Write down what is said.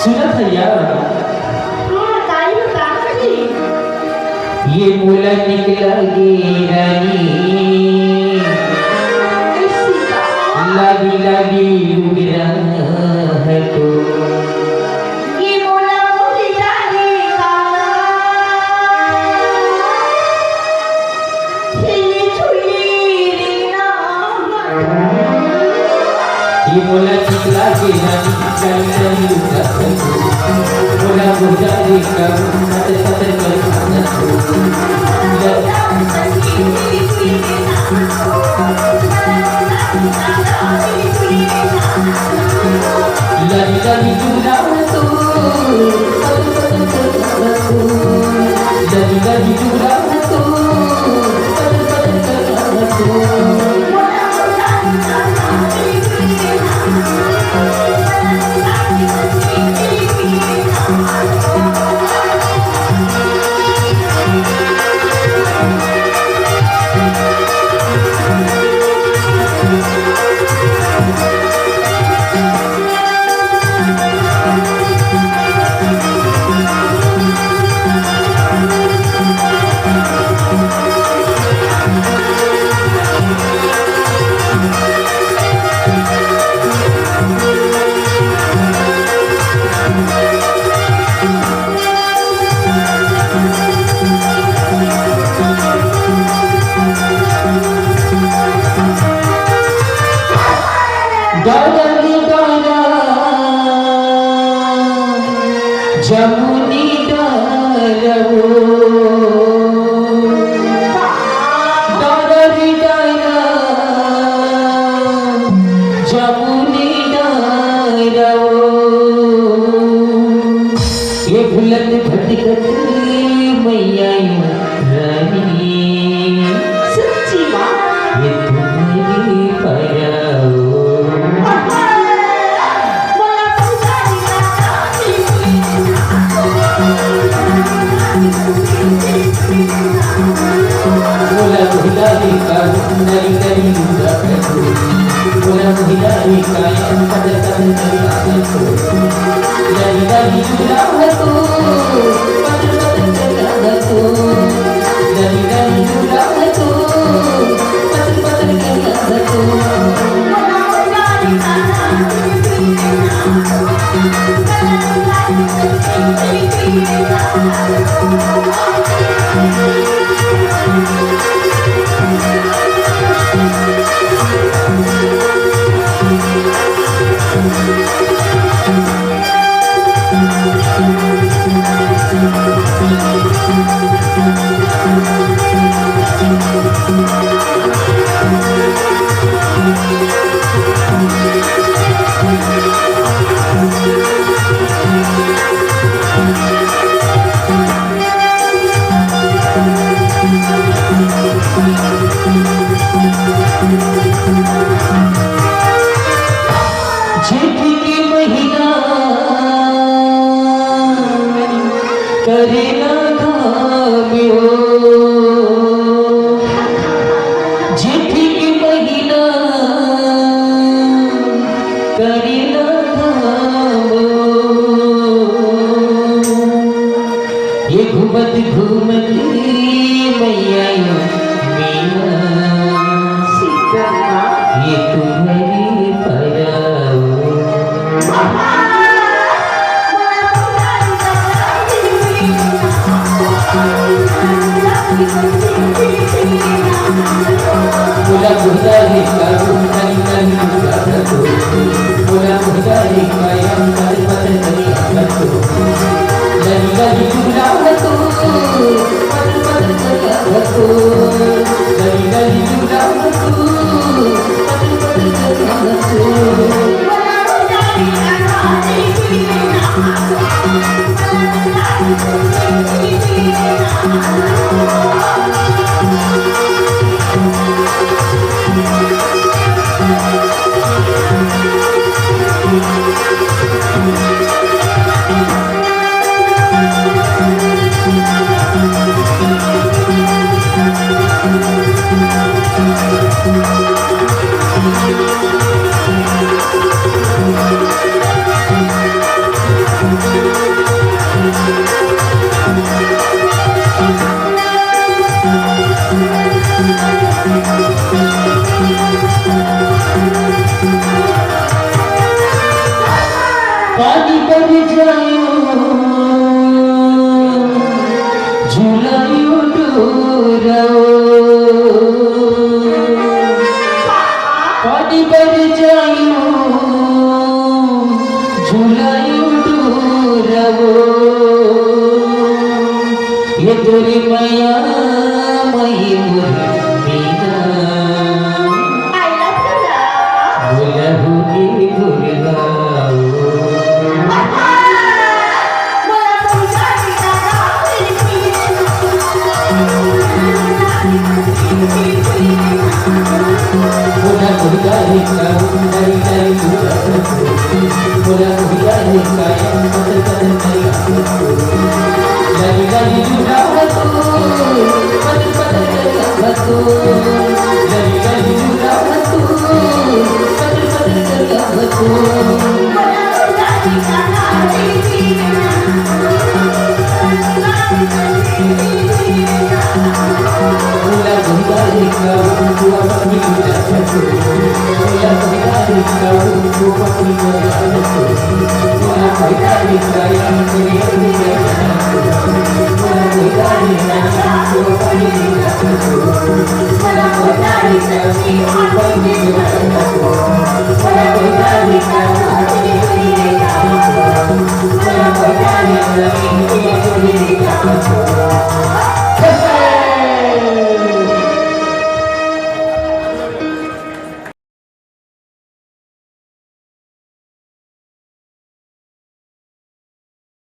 सुना भैया ये मोला निकला गे रानी लागी लागी उगरा है तो ये मोला उगरा देगा छुई छुई ना ये मोला निकला गे रानी लागी लागी उगरा है तो मोला उगरा देगा पतर पतर कर लगी लगी चूड़ा तो लगी लगी चूड़ा तो जमुनी डारवो डारी डारा जमुनी डारवो ये भुलत भटकत मैया रानी सच्ची बात ये तुम्हारी पराओ बोला महिलारी का नरी नरी लूटा करो बोला महिलारी का पद पद नरी आसो नरी नरी लूटा तो पद पद नरी आसो नरी नरी लूटा तो पद पद नरी आसो करेला घामियो जेठी की महीना करेला घामो ये घूमत घूमत मैया मीना सीता ये तुम्हारी पराओ बोला मुहदारी का नरी नरी लूटा करो बोला मुहदारी का पद पद नरी आसो नरी नरी चूड़ा तो पद पद नरी आसो नरी नरी चूड़ा तो पद पद नरी आसो झुलाई उडूरवो पानी पर जाइयो झुलाई उडूरवो ये तोरी माया मई More Meena भुलहुगी भुलगाओ Bola dari kau dari budak bola dari kau pada dari aku dari budak aku pada dari aku dari budak aku pada dari aku bola dari kau dua kali budak aku bola dari kau dua kali budak aku bola dari kau yang beri aku bola dari kau dua kali budak aku bola dari kau dua kali budak aku bola dari kau bola dari kau